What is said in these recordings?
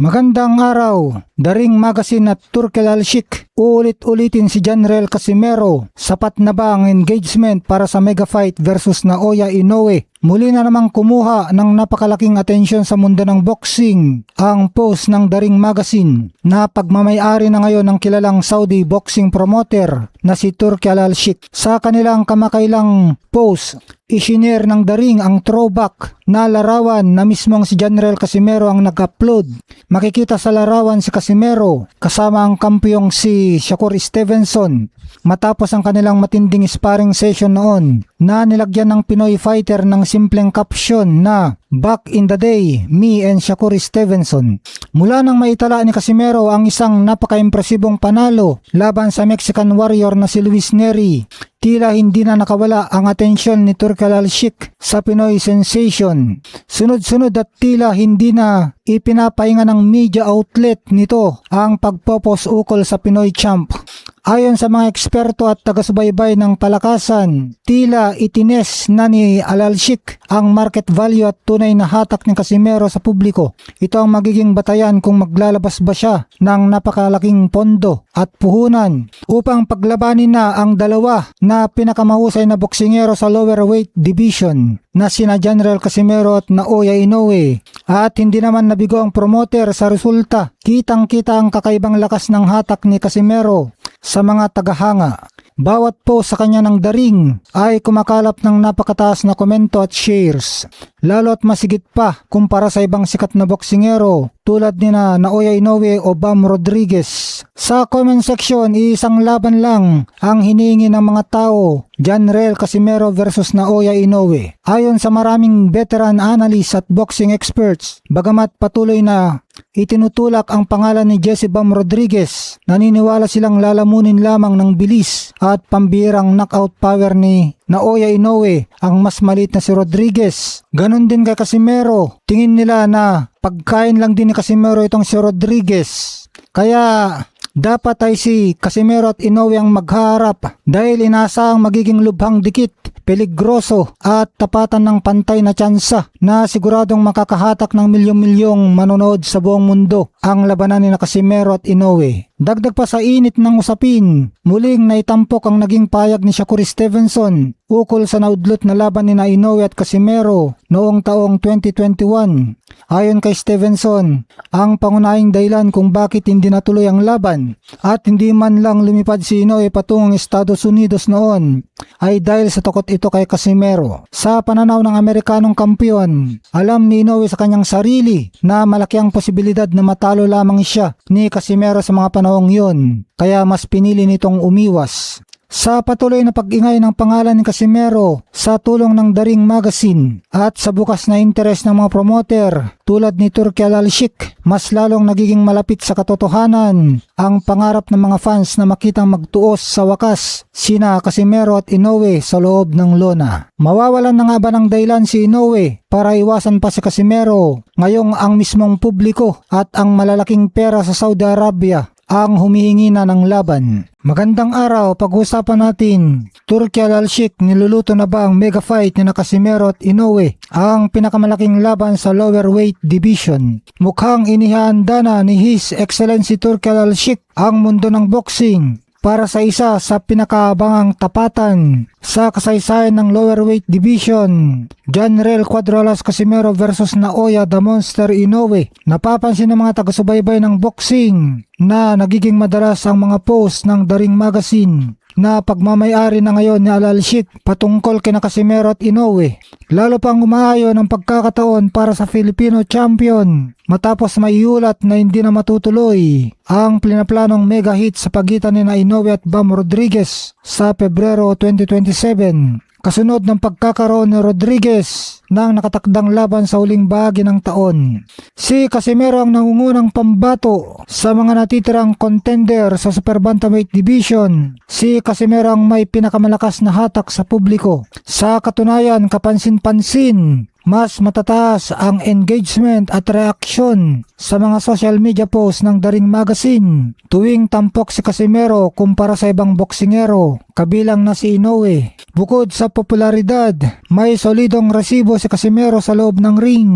Magandang araw, Daring Magazine at Turkel Al-Sheikh. Ulit-ulitin si Janriel Casimero. Sapat na ba ang engagement para sa mega fight versus Naoya Inoue? Muli na namang kumuha ng napakalaking atensyon sa mundo ng boxing ang post ng Daring Magazine na pagmamayari na ngayon ng kilalang Saudi boxing promoter na si Turkel Al-Sheikh. Sa kanilang kamakailang post, isinare ng Daring ang throwback na larawan na mismong si Janriel Casimero ang nag-upload. Makikita sa larawan si Casimero kasama ang kampyong si Shakur Stevenson matapos ang kanilang matinding sparring session noon na nilagyan ng Pinoy fighter ng simpleng caption na "Back in the day, me and Shakur Stevenson." Mula nang maitala ni Casimero ang isang napaka-impresibong panalo laban sa Mexican warrior na si Luis Nery, tila hindi na nakawala ang atensyon ni Turkel Al-Sheikh sa Pinoy sensation. Sunod-sunod at tila hindi na ipinapahinga ng media outlet nito ang pagpopos ukol sa Pinoy champ. Ayon sa mga eksperto at taga-subaybay ng palakasan, tila itines na ni Al-Sheikh ang market value at tunay na hatak ni Casimero sa publiko. Ito ang magiging batayan kung maglalabas ba siya ng napakalaking pondo at puhunan upang paglabanin na ang dalawa na pinakamahusay na boksingero sa lower weight division na sina Janriel Casimero at Naoya Inoue. At hindi naman nabigo ang promoter sa resulta. Kitang-kita ang kakaibang lakas ng hatak ni Casimero sa mga tagahanga. Bawat post sa kanya ng Daring ay kumakalap ng napakataas na komento at shares. Lalo at masigit pa kumpara sa ibang sikat na boksingero tulad ni Naoya Inoue o Bam Rodriguez. Sa comment section, isang laban lang ang hinihingi ng mga tao, Janriel Casimero versus Naoya Inoue. Ayon sa maraming veteran analysts at boxing experts, bagamat patuloy na itinutulak ang pangalan ni Jesse Bam Rodriguez, naniniwala silang lalamunin lamang ng bilis at pambihirang knockout power ni Naoya Inoue ang mas maliit na si Rodriguez. Ganon din kay Casimero. Tingin nila na pagkain lang din ni Casimero itong si Rodriguez. Kaya dapat ay si Casimero at Inoue ang magharap dahil inaasahang magiging lubhang dikit, peligroso at tapatan ng pantay na tsansa na siguradong makakahatak ng milyong-milyong manonood sa buong mundo ang labanan ni Casimero at Inoue. Dagdag pa sa init ng usapin, muling naitampok ang naging payag ni Shakur Stevenson ukol sa naudlot na laban ni Inoue at Casimero noong taong 2021. Ayon kay Stevenson, ang pangunahing dahilan kung bakit hindi natuloy ang laban at hindi man lang lumipad si Inoue patungong Estados Unidos noon ay dahil sa takot ito kay Casimero. Sa pananaw ng Amerikanong kampiyon, alam ni Inoue sa kanyang sarili na malaki ang posibilidad na matalo lamang siya ni Casimero sa mga panahong yun, kaya mas pinili nitong umiwas. Sa patuloy na pag-ingay ng pangalan ni Casimero sa tulong ng Daring Magazine at sa bukas na interes ng mga promoter tulad ni Turkel Al-Sheikh, mas lalong nagiging malapit sa katotohanan ang pangarap ng mga fans na makitang magtuos sa wakas sina Casimero at Inoue sa loob ng lona. Mawawalan na nga ba ng dahilan si Inoue para iwasan pa si Casimero ngayong ang mismong publiko at ang malalaking pera sa Saudi Arabia ang humihingi na ng laban? Magandang araw, pag-usapan natin, Turkel Al-Sheikh, niluluto na ba ang mega fight ni Casimero at Inoue, ang pinakamalaking laban sa lower weight division? Mukhang inihahanda na ni His Excellency Turkel Al-Sheikh ang mundo ng boxing para sa isa sa pinakaabangang tapatan sa kasaysayan ng lower weight division, Janriel Cuadralas Casimero versus Naoya the Monster Inoue. Napapansin ng mga taga-subaybay ng boxing na nagiging madalas ang mga post ng Daring Magazine na pagmamayari na ngayon ni Al-Sheikh patungkol kina Casimero at Inoue. Lalo pang umaayon ang pagkakataon para sa Filipino champion matapos maiulat na hindi na matutuloy ang pinaplanong mega hit sa pagitan ni Inoue at Bam Rodriguez sa Pebrero 2027. Kasunod ng pagkakaroon ni Rodriguez ng nakatakdang laban sa huling bahagi ng taon. Si Casimero ang nangungunang pambato sa mga natitirang contender sa Super Bantamweight Division. Si Casimero ang may pinakamalakas na hatak sa publiko. Sa katunayan, kapansin-pansin mas matataas ang engagement at reaksyon sa mga social media posts ng The Ring Magazine tuwing tampok si Casimero kumpara sa ibang boksingero, kabilang na si Inoue. Bukod sa popularidad, may solidong resibo si Casimero sa loob ng ring.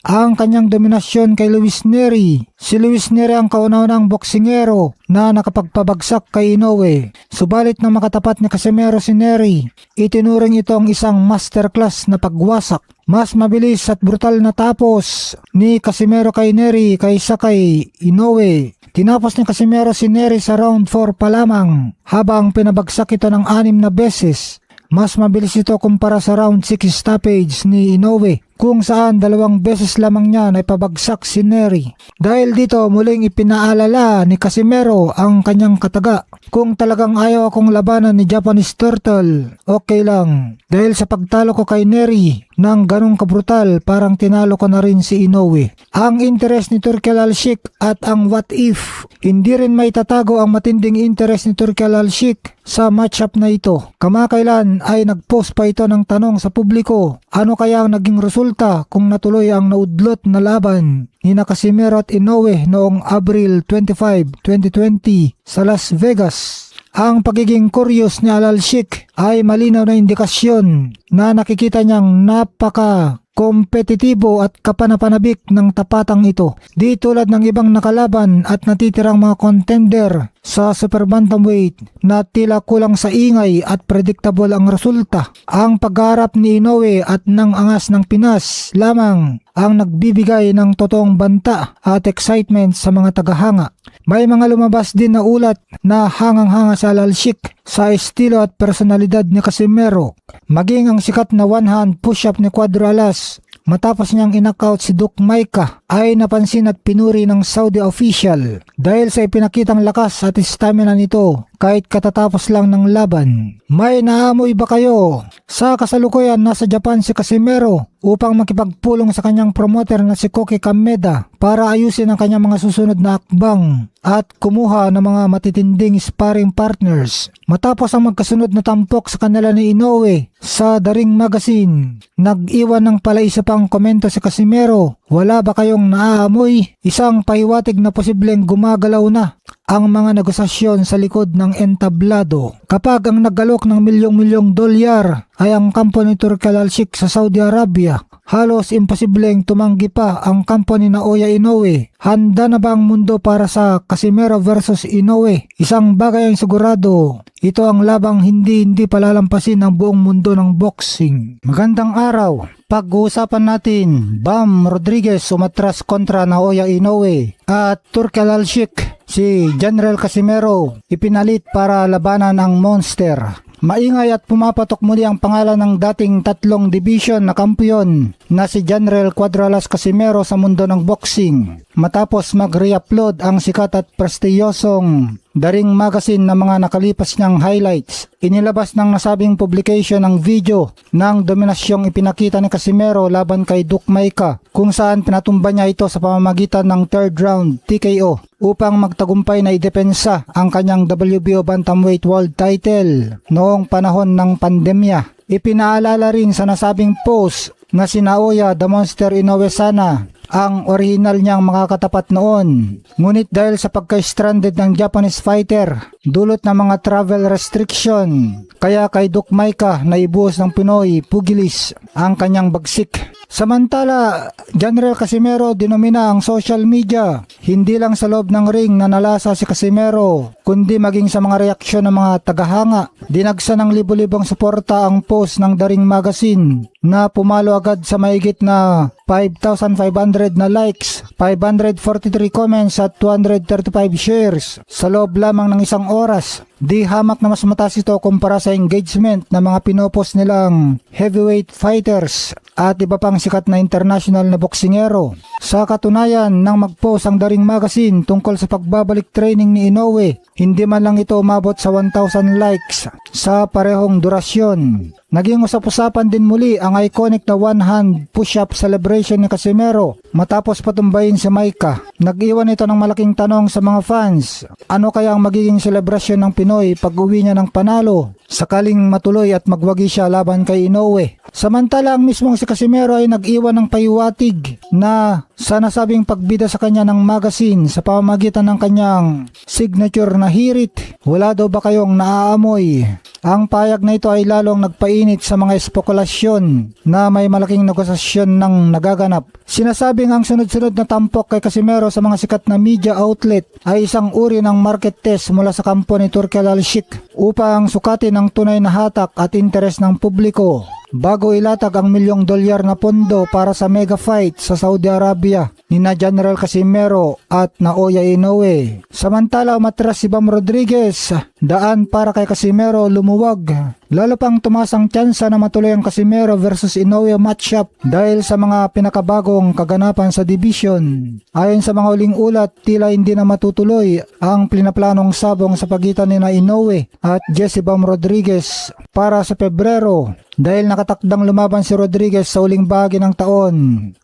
Ang kanyang dominasyon kay Luis Nery. Si Luis Nery ang kauna-unang boksingero na nakapagpabagsak kay Inoue. Subalit na makatapat ni Casimero si Nery, itinuring itong isang masterclass na pagwasak. Mas mabilis at brutal na tapos ni Casimero kay Nery kaysa kay Inoue. Tinapos ni Casimero si Nery sa round 4 pa lamang habang pinabagsak ito ng 6 na beses. Mas mabilis ito kumpara sa round 6 stoppage ni Inoue kung saan 2 beses lamang niya na ipabagsak si Nery. Dahil dito muling ipinaalala ni Casimero ang kanyang kataga. Kung talagang ayaw akong labanan ni Japanese Turtle, okay lang. Dahil sa pagtalo ko kay Nery ng ganong kabrutal, parang tinalo ko na rin si Inoue. Ang interes ni Turkel Al-Sheikh at ang what if, hindi rin may tatago ang matinding interes ni Turkel Al-Sheikh sa matchup na ito. Kamakailan ay nagpost pa ito ng tanong sa publiko, ano kaya ang naging resulta kung natuloy ang naudlot na laban ni Casimero at Inoue noong Abril 25, 2020 sa Las Vegas. Ang pagiging curious ni Al-Sheikh ay malinaw na indikasyon na nakikita niyang napaka-kompetitibo at kapanapanabik ng tapatang ito. Di tulad ng ibang nakalaban at natitirang mga contender sa super bantamweight na tila kulang sa ingay at predictable ang resulta. Ang pagharap ni Inoue at ng angas ng Pinas lamang ang nagbibigay ng totoong banta at excitement sa mga tagahanga. May mga lumabas din na ulat na hangang-hanga sa Al-Sheikh sa estilo at personalidad ni Casimero. Maging ang sikat na one-hand push-up ni Cuadro Alas matapos niyang inakaut si Duke Maika ay napansin at pinuri ng Saudi official dahil sa ipinakitang lakas at stamina nito kahit katatapos lang ng laban. May naamoy ba kayo? Sa kasalukuyan nasa Japan si Casimero upang makipagpulong sa kanyang promoter na si Koki Kameda para ayusin ang kanyang mga susunod na akbang at kumuha ng mga matitinding sparring partners. Matapos ang magkasunod na tampok sa kanila ni Inoue sa The Ring Magazine, nag-iwan ng palaisa pang komento si Casimero. Wala ba kayong naaamoy? Isang pahiwatig na posibleng gumagalaw na ang mga negosasyon sa likod ng entablado. Kapag ang nag-alok ng milyong-milyong dolyar ay ang kampo ni Turkel Al-Sheikh sa Saudi Arabia, halos imposibleng tumanggi pa ang kampo ni Naoya Inoue. Handa na ba ang mundo para sa Casimero versus Inoue? Isang bagay ang sigurado, ito ang labang hindi palalampasin ng buong mundo ng boxing. Magandang araw. Pag-uusapan natin, Bam Rodriguez umatras kontra Naoya Inoue at Turkel Al-Sheikh. Si General Casimero ipinalit para labanan ang Monster. Maingay at pumapatok muli ang pangalan ng dating 3 division na kampiyon na si General Cuadro Alas Casimero sa mundo ng boxing. Matapos mag-re-upload ang sikat at prestiyosong The Ring Magazine na mga nakalipas niyang highlights, inilabas ng nasabing publication ang video ng dominasyong ipinakita ni Casimero laban kay Duke Maika kung saan pinatumba niya ito sa pamamagitan ng 3rd round TKO upang magtagumpay na idepensa ang kanyang WBO Bantamweight World Title noong panahon ng pandemya. Ipinaalala rin sa nasabing post na si Naoya The Monster Inoue sana ang original niyang makakatapat noon. Ngunit dahil sa pagka-stranded ng Japanese fighter, dulot ng mga travel restriction, kaya kay Duke Maika na ibuhos ng Pinoy pugilis ang kanyang bagsik. Samantala, General Casimero dinomina ang social media. Hindi lang sa loob ng ring na nalasa si Casimero, kundi maging sa mga reaksyon ng mga tagahanga. Dinagsa ng libo-libong suporta ang post ng The Ring Magazine na pumalo agad sa mahigit na 5,500 na likes, 543 comments at 235 shares sa loob lamang ng isang oras. Di hamak na mas mataas ito kumpara sa engagement ng mga pinopost nilang heavyweight fighters at iba pang sikat na international na boksingero. Sa katunayan, nang mag-post ang The Ring Magazine tungkol sa pagbabalik training ni Inoue, hindi man lang ito umabot sa 1,000 likes sa parehong durasyon. Naging usap-usapan din muli ang iconic na one-hand push-up celebration ni Casimero matapos patumbayin si Maika. Nag-iwan ito ng malaking tanong sa mga fans. Ano kaya ang magiging celebration ng Pinoy pag uwi niya ng panalo? sakaling matuloy at magwagi siya laban kay Inoue. Samantala ang mismong si Casimero ay nag-iwan ng pahiwatig na sa nasabing pagbida sa kanya ng magazine sa pamamagitan ng kanyang signature na hirit, wala daw ba kayong naaamoy? Ang payag na ito ay lalong nagpainit sa mga espekulasyon na may malaking negosasyon ng nagaganap. Sinasabing ang sunod-sunod na tampok kay Casimero sa mga sikat na media outlet ay isang uri ng market test mula sa kampo ni Turki Al-Sheikh upang sukatin ang tunay na hatak at interes ng publiko bago ilatag ang $1,000,000 na pondo para sa mega fight sa Saudi Arabia ni na General Casimero at Naoya Inoue. Samantala umatras si Bam Rodriguez, daan para kay Casimero lumuwag. Lalo pang tumaas ang tsansa na matuloy ang Casimero versus Inoue matchup dahil sa mga pinakabagong kaganapan sa division. Ayon sa mga uling ulat, tila hindi na matutuloy ang pinaplanong sabong sa pagitan ni na Inoue at Jesse Bam Rodriguez para sa Pebrero dahil nakatakdang lumaban si Rodriguez sa uling bahagi ng taon,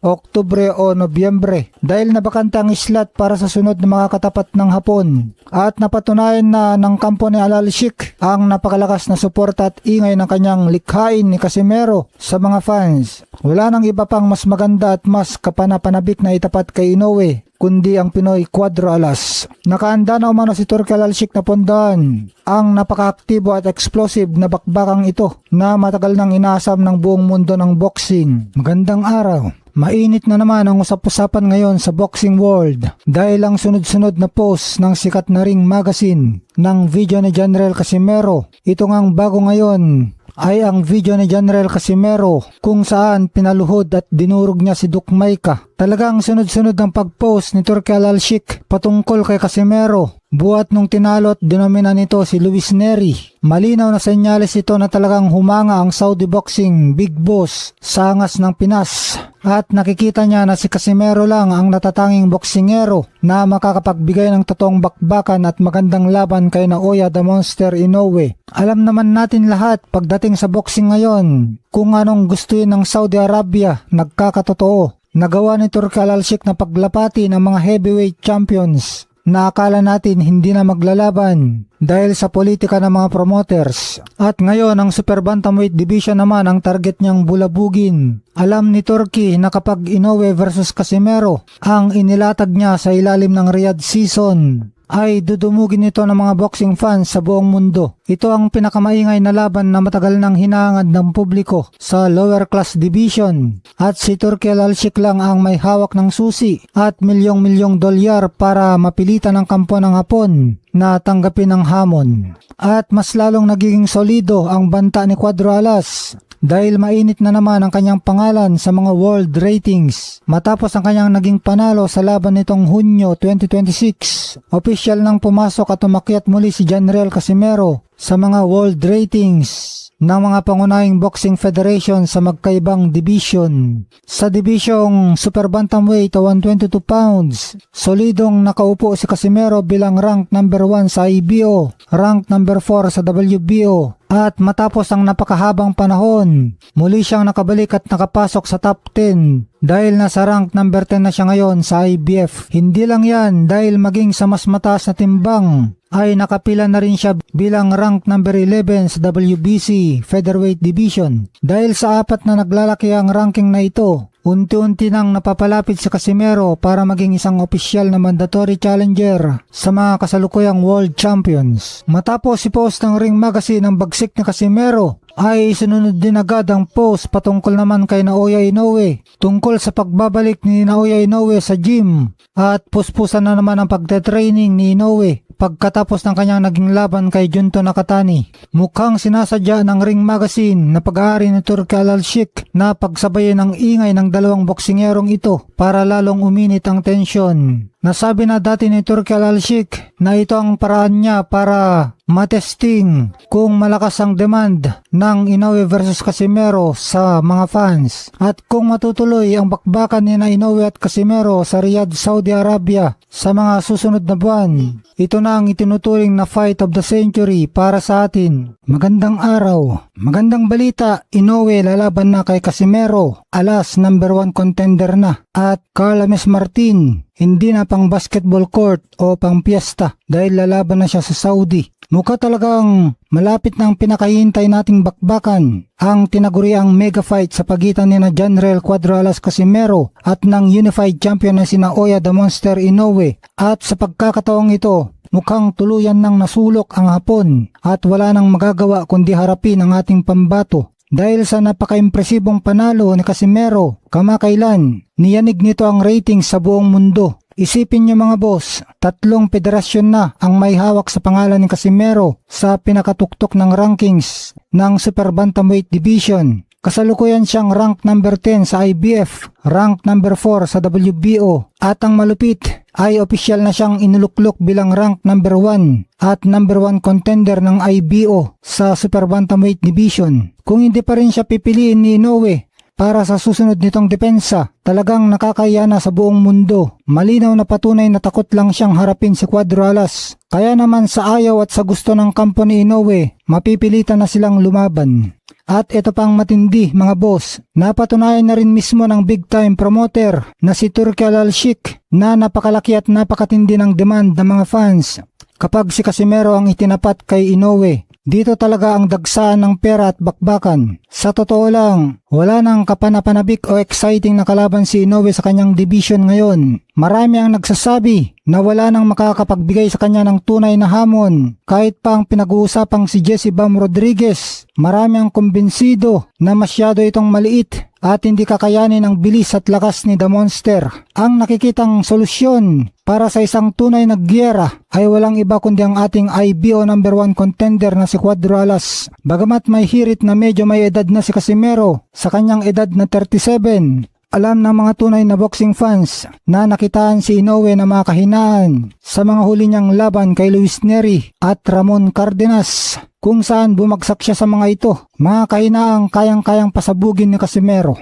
Oktubre o Nobyembre, dahil nabakante ang slot para sa sunod na mga katapat ng Hapon. At napatunayan na ng kampo ni Al-Sheikh ang napakalakas na suporta at ingay ng kanyang likhain ni Casimero sa mga fans. Wala nang iba pang mas maganda at mas kapanapanabik na itapat kay Inoue kundi ang Pinoy Cuadro Alas. Nakaanda na umano si Turki Al-Sheikh na pondahan ang napakaaktibo at explosive na bakbakang ito na matagal nang inaasam ng buong mundo ng boxing. Magandang araw. Mainit na naman ang usap-usapan ngayon sa boxing world dahil ang sunod-sunod na post ng sikat na Ring Magazine ng video ni General Casimero. Ito ngang bago ngayon ay ang video ni General Casimero kung saan pinaluhod at dinurog niya si Duke Maika. Talagang sunod-sunod ang pag-post ni Turki Al-Sheikh patungkol kay Casimero. Buhat nung tinalo at dinomina nito si Luis Nery. Malinaw na senyales ito na talagang humanga ang Saudi boxing big boss sa angas ng Pinas. At nakikita niya na si Casimero lang ang natatanging boksingero na makakapagbigay ng totoong bakbakan at magandang laban kay Naoya the Monster Inoue. Alam naman natin lahat pagdating sa boxing ngayon kung anong gustuin ng Saudi Arabia, nagkakatotoo. Nagawa ni Turki Al-Sheikh na paglapati ng mga heavyweight champions na akala natin hindi na maglalaban dahil sa politika ng mga promoters. At ngayon ang super bantamweight division naman ang target niyang bulabugin. Alam ni Turki na kapag Inoue versus Casimero ang inilatag niya sa ilalim ng Riyadh season ay dudumugin nito ng mga boxing fans sa buong mundo. Ito ang pinakamaingay na laban na matagal nang hinahangad ng publiko sa lower class division. At si Turki Al-Sheikh lang ang may hawak ng susi at $1,000,000 para mapilitan ang kampo ng Hapon na tanggapin ang hamon. At mas lalong nagiging solido ang banta ni Cuadro Alas dahil mainit na naman ang kanyang pangalan sa mga world ratings matapos ang kanyang naging panalo sa laban nitong Hunyo 2026. Opisyal nang pumasok at umakyat muli si General Casimero sa mga world ratings ng mga pangunahing boxing federation sa magkaibang division. Sa dibisyong super bantamweight o 122 pounds, solidong nakaupo si Casimero bilang rank number 1 sa IBO, rank number 4 sa WBO, at matapos ang napakahabang panahon, muli siyang nakabalik at nakapasok sa top 10 dahil nasa rank number 10 na siya ngayon sa IBF. Hindi lang yan, dahil maging sa mas mataas na timbang ay nakapila na rin siya bilang rank number 11 sa WBC Featherweight Division. Dahil sa apat na naglalaki ang ranking na ito, unti-unti nang napapalapit si Casimero para maging isang opisyal na mandatory challenger sa mga kasalukuyang world champions. Matapos i-post ng Ring Magazine ang bagsik ni Casimero, ay sununod din agad ang post patungkol naman kay Naoya Inoue tungkol sa pagbabalik ni Naoya Inoue sa gym at puspusan na naman ang pagte-training ni Inoue pagkatapos ng kanyang naging laban kay Junto Nakatani. Mukhang sinasadya ng Ring Magazine na pag-aari ni Turki Al-Sheikh na pagsabayin ang ingay ng dalawang boksingerong ito para lalong uminit ang tensyon. Nasabi na dati ni Turki Al-Sheikh na ito ang paraan niya para matesting kung malakas ang demand ng Inoue versus Casimero sa mga fans at kung matutuloy ang bakbakan ni Inoue at Casimero sa Riyadh, Saudi Arabia sa mga susunod na buwan. Ito na ang itinuturing na fight of the century para sa atin. Magandang araw. Magandang balita, Inoue lalaban na kay Casimero. Alas number 1 contender na. At Carl Ames Martin, hindi na pang basketball court o pang piyesta dahil lalaban na siya sa Saudi. Mukha talagang malapit ng pinakahihintay nating bakbakan ang tinaguriang mega fight sa pagitan ni na Janrel Cuadralas Casimero at ng unified champion na sina Oya the Monster Inoue. At sa pagkakataong ito, mukhang tuluyan nang nasulok ang Hapon at wala nang magagawa kundi harapin ang ating pambato. Dahil sa napaka-impresibong panalo ni Casimero kamakailan, niyanig nito ang rating sa buong mundo. Isipin nyo mga boss, 3 federasyon na ang may hawak sa pangalan ni Casimero sa pinakatuktok ng rankings ng Super Bantamweight Division. Kasalukuyan siyang rank number 10 sa IBF, rank number 4 sa WBO, at ang malupit ay opisyal na siyang inuluklok bilang rank number 1 at number 1 contender ng IBO sa Super Bantamweight Division. Kung hindi pa rin siya pipiliin ni Inoue para sa susunod nitong depensa, talagang nakakaya na sa buong mundo. Malinaw na patunay na takot lang siyang harapin si Cuadralas. Kaya naman sa ayaw at sa gusto ng kampo ni Inoue, mapipilitan na silang lumaban. At ito pang matindi mga boss, napatunayan na rin mismo ng big time promoter na si Turki Al-Sheikh na napakalaki at napakatindi ng demand ng mga fans kapag si Casimero ang itinapat kay Inoue. Dito talaga ang dagsaan ng pera at bakbakan. Sa totoo lang, wala nang kapanapanabik o exciting na kalaban si Inoue sa kanyang division ngayon. Marami ang nagsasabi na wala nang makakapagbigay sa kanya ng tunay na hamon. Kahit pa ang pinag-uusapang si Jesse Bam Rodriguez, marami ang kumbinsido na masyado itong maliit at hindi kakayanin ang bilis at lakas ni The Monster. Ang nakikitang solusyon para sa isang tunay na giyera ay walang iba kundi ang ating IBO number 1 contender na si Cuadralas. Bagamat may hirit na medyo may edad na si Casimero sa kanyang edad na 37, alam ng mga tunay na boxing fans na nakitaan si Inoue na makahinaan sa mga huli niyang laban kay Luis Neri at Ramon Cardenas, kung saan bumagsak siya sa mga ito, mga kahinaang kayang-kayang pasabugin ni Casimero.